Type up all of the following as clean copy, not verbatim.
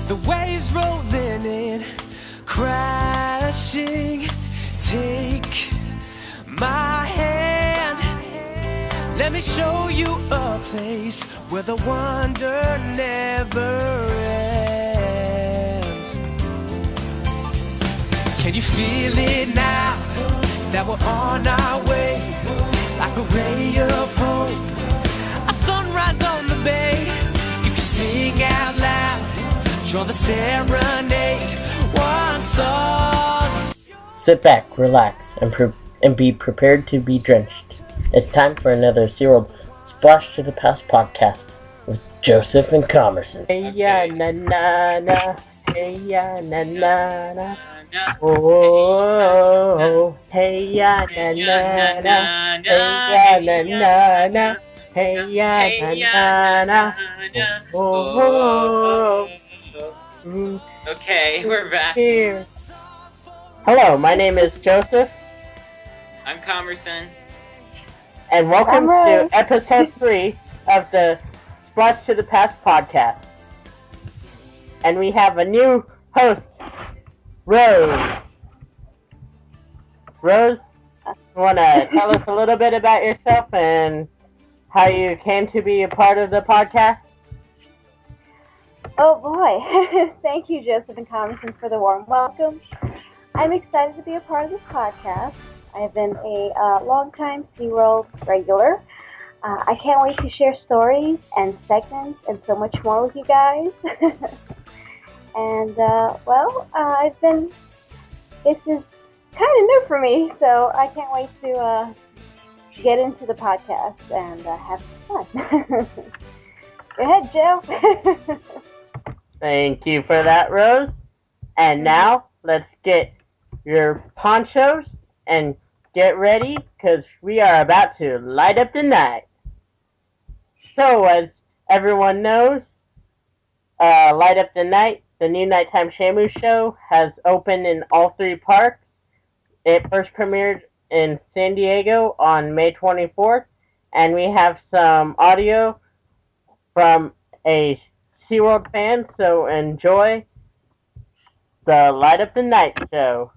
The waves rolling in, crashing. Take my hand, let me show you a place where the wonder never ends. Can you feel it now, that we're on our way, like a ray of hope, a sunrise on the bay. You can sing out loud, join the serenade, one song. Sit back, relax, and be prepared to be drenched. It's time for another Seaworld Splash to the Past podcast with Joseph and Commerson. Hey ya na na na, hey ya na na na, oh hey ya na na na, hey ya na na na, hey ya na na na, oh. Okay, we're back. Here. Hello, my name is Joseph. I'm Commerson. And welcome to episode 3 of the Splash to the Past podcast. And we have a new host, Rose. Rose, you want to tell us a little bit about yourself and how you came to be a part of the podcast? Oh boy, thank you Joseph and Commerson for the warm welcome. I'm excited to be a part of this podcast. I've been a long-time SeaWorld regular. I can't wait to share stories and segments and so much more with you guys. And this is kind of new for me, so I can't wait to get into the podcast and have some fun. Go ahead, Joe. Thank you for that, Rose. And now, let's get your ponchos and get ready, because we are about to light up the night. So, as everyone knows, Light Up the Night, the new nighttime Shamu show, has opened in all 3 parks. It first premiered in San Diego on May 24th, and we have some audio from a SeaWorld fan, so enjoy the Light Up the Night show.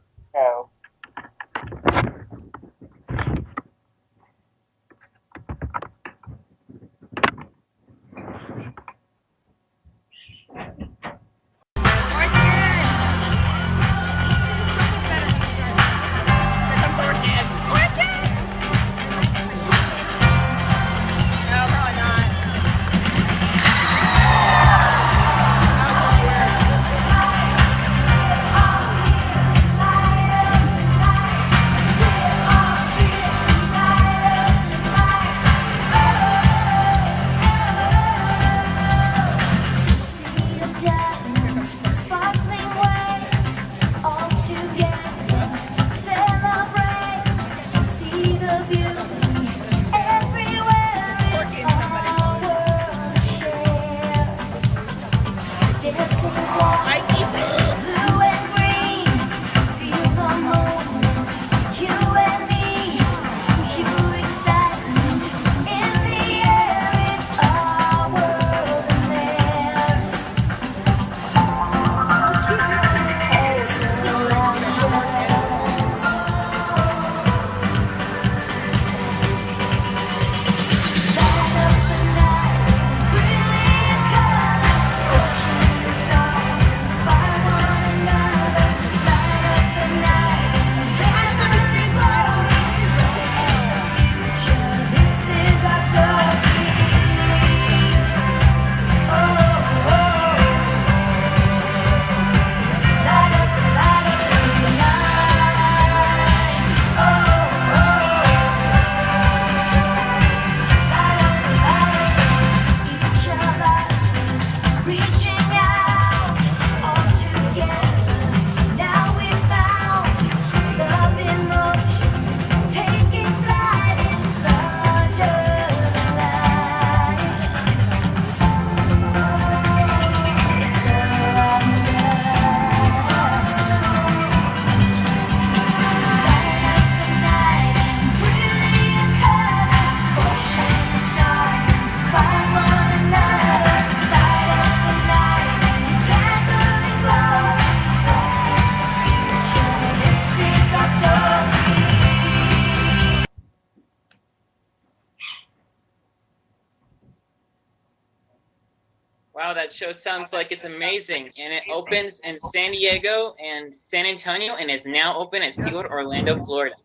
Wow, that show sounds like it's amazing. And it opens in San Diego and San Antonio and is now open at SeaWorld Orlando, Florida,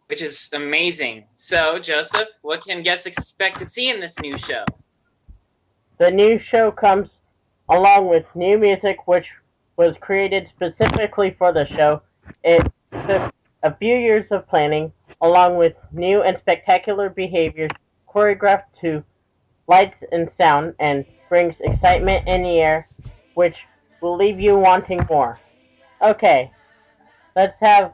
which is amazing. So, Joseph, what can guests expect to see in this new show? The new show comes along with new music which was created specifically for the show. It took a few years of planning, along with new and spectacular behaviors choreographed to lights and sound, and brings excitement in the air, which will leave you wanting more. Okay, let's have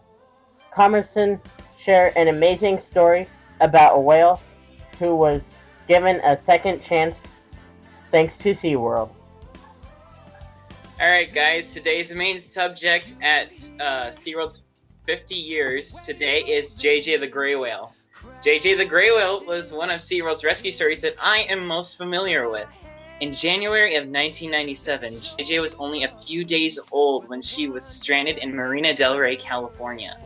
Comerson share an amazing story about a whale who was given a second chance thanks to SeaWorld. Alright, guys, today's main subject at SeaWorld's 50 years today is JJ the Gray Whale. JJ the Gray Whale was one of SeaWorld's rescue stories that I am most familiar with. In January of 1997, JJ was only a few days old when she was stranded in Marina del Rey, California.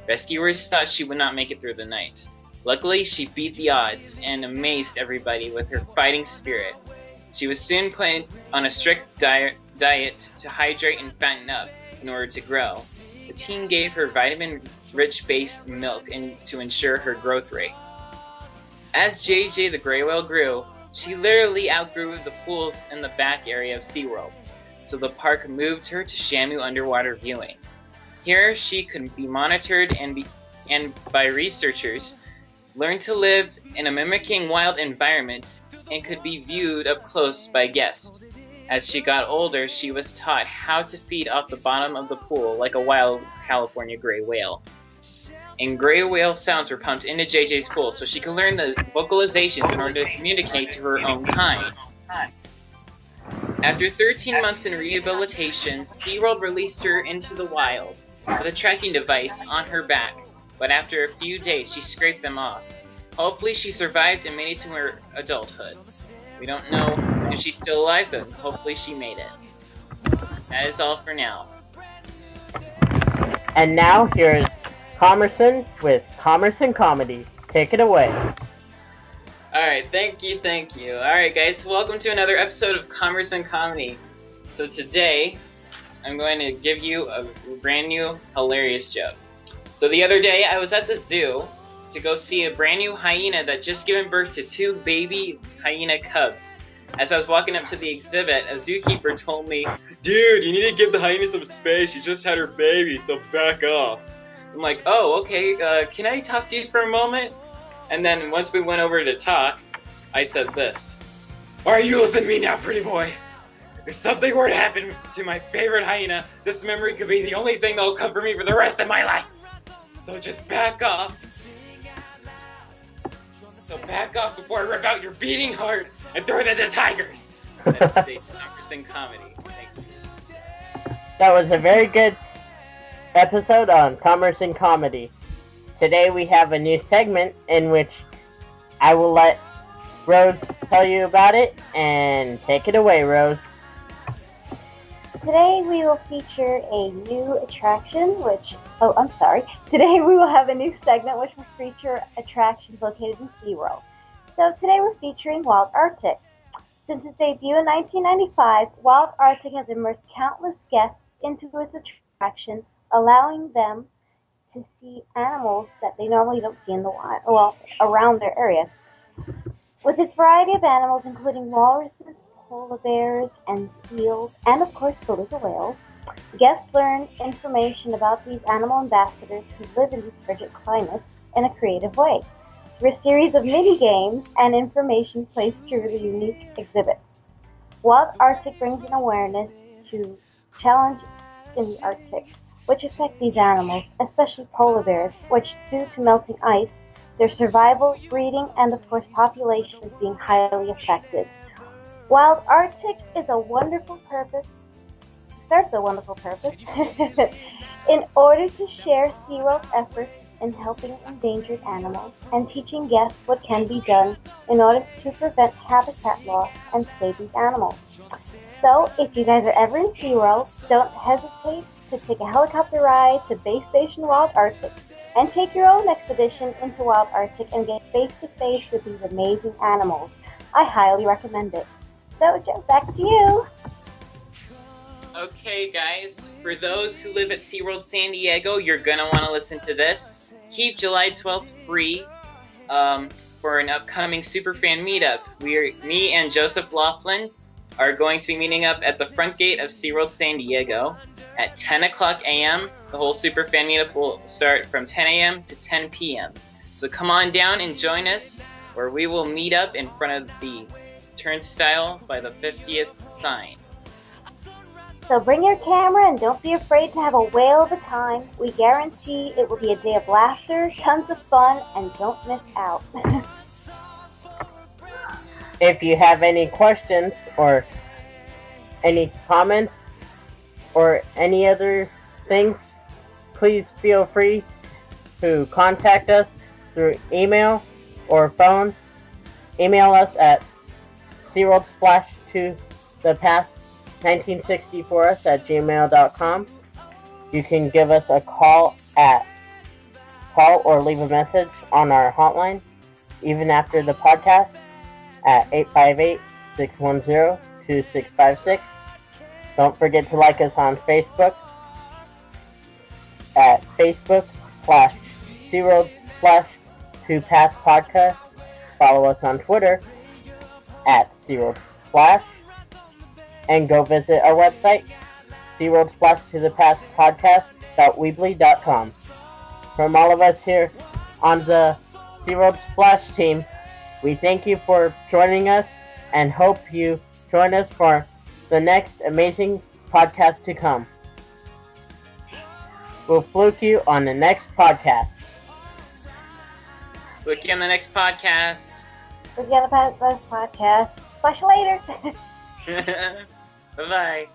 Rescuers thought she would not make it through the night. Luckily, she beat the odds and amazed everybody with her fighting spirit. She was soon put on a strict diet to hydrate and fatten up in order to grow. The team gave her vitamin-rich based milk to ensure her growth rate. As JJ the Gray Whale grew, she literally outgrew the pools in the back area of SeaWorld, so the park moved her to Shamu underwater viewing. Here she could be monitored and by researchers, learn to live in a mimicking wild environment, and could be viewed up close by guests. As she got older, she was taught how to feed off the bottom of the pool like a wild California gray whale. And gray whale sounds were pumped into JJ's pool so she could learn the vocalizations in order to communicate to her own kind. After 13 months in rehabilitation, SeaWorld released her into the wild with a tracking device on her back, but after a few days she scraped them off. Hopefully she survived and made it to her adulthood. We don't know if she's still alive, but hopefully she made it. That is all for now. And now here's Comerson with Comerson Comedy. Take it away. Alright, thank you. Alright guys, welcome to another episode of Comerson Comedy. So today, I'm going to give you a brand new hilarious joke. So the other day, I was at the zoo to go see a brand new hyena that just given birth to 2 baby hyena cubs. As I was walking up to the exhibit, a zookeeper told me, "Dude, you need to give the hyena some space. She just had her baby, so back off." I'm like, "Oh, okay, can I talk to you for a moment?" And then once we went over to talk, I said this. "Alright, you listen to me now, pretty boy. If something were to happen to my favorite hyena, this memory could be the only thing that will cover me for the rest of my life. So just back off. So back off before I rip out your beating heart and throw it at the tigers." That's today's Comerson Comedy. Thank you. That was a very good episode on Comerson Comedy. Today we have a new segment in which I will let Rose tell you about it, and take it away, Rose. Today we will feature a new attraction, Today we will have a new segment which will feature attractions located in SeaWorld. So today we're featuring Wild Arctic. Since its debut in 1995, Wild Arctic has immersed countless guests into its attraction, allowing them to see animals that they normally don't see in the wild, around their area. With its variety of animals, including walruses, polar bears, and seals, and of course beluga whales, guests learn information about these animal ambassadors who live in these frigid climates in a creative way, through a series of mini-games and information placed through the unique exhibits. Wild Arctic brings an awareness to challenges in the Arctic, which affect these animals, especially polar bears, which, due to melting ice, their survival, breeding, and of course population is being highly affected. Wild Arctic serves a wonderful purpose in order to share SeaWorld's efforts in helping endangered animals and teaching guests what can be done in order to prevent habitat loss and save these animals. So, if you guys are ever in SeaWorld, don't hesitate to take a helicopter ride to Base Station Wild Arctic and take your own expedition into Wild Arctic and get face-to-face with these amazing animals. I highly recommend it. So, Jeff, back to you. Okay, guys, for those who live at SeaWorld San Diego, you're going to want to listen to this. Keep July 12th free for an upcoming Superfan meetup. Me and Joseph Laughlin are going to be meeting up at the front gate of SeaWorld San Diego at 10 o'clock a.m. The whole Superfan meetup will start from 10 a.m. to 10 p.m. So come on down and join us, where we will meet up in front of the turnstile by the 50th sign. So bring your camera and don't be afraid to have a whale of a time. We guarantee it will be a day of laughter, tons of fun, and don't miss out. If you have any questions or any comments or any other things, please feel free to contact us through email or phone. Email us at Seaworldssplashtothepastpodcast@gmail.com. You can give us a call or leave a message on our hotline, even after the podcast, at 858-610-2656. Don't forget to like us on Facebook at Facebook/Seaworldssplashtothepastpodcast. Follow us on Twitter at Seaworldssplash, and go visit our website, Seaworldssplashtothepastpodcast.weebly.com. From all of us here on the SeaWorld Splash team, we thank you for joining us and hope you join us for the next amazing podcast to come. We'll fluke you on the next podcast. Look you on the next podcast. We're going to pass this podcast. Splash you later. Bye-bye.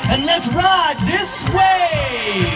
And let's ride this way!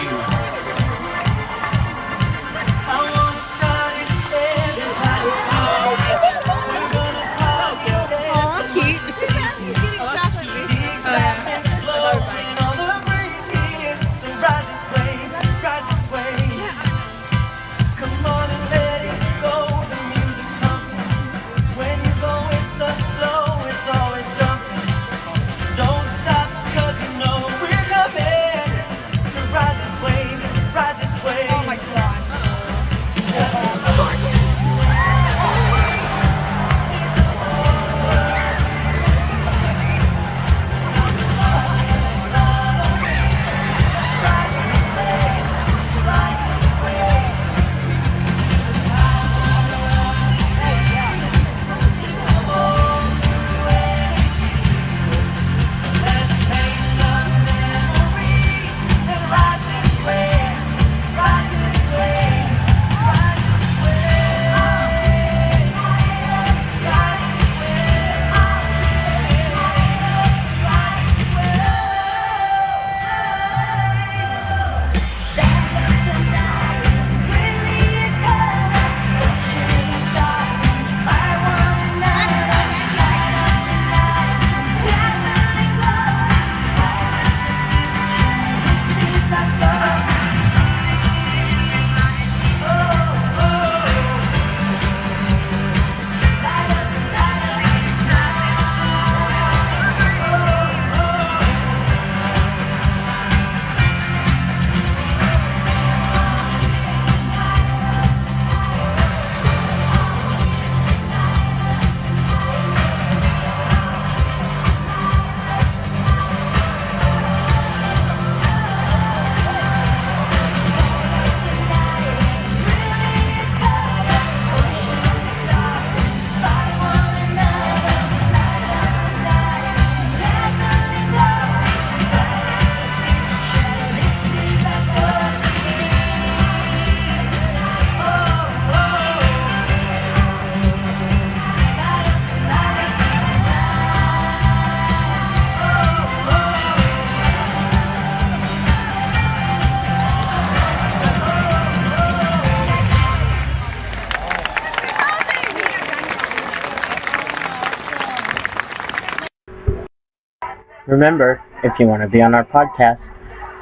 remember, if you want to be on our podcast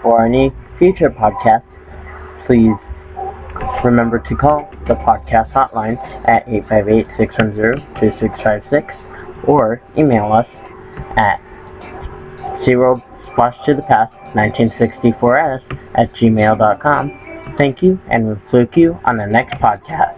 or any future podcasts, please remember to call the podcast hotline at 858-610-2656 or email us at Seaworldssplashtothepast1964s@gmail.com. Thank you, and we'll see you on the next podcast.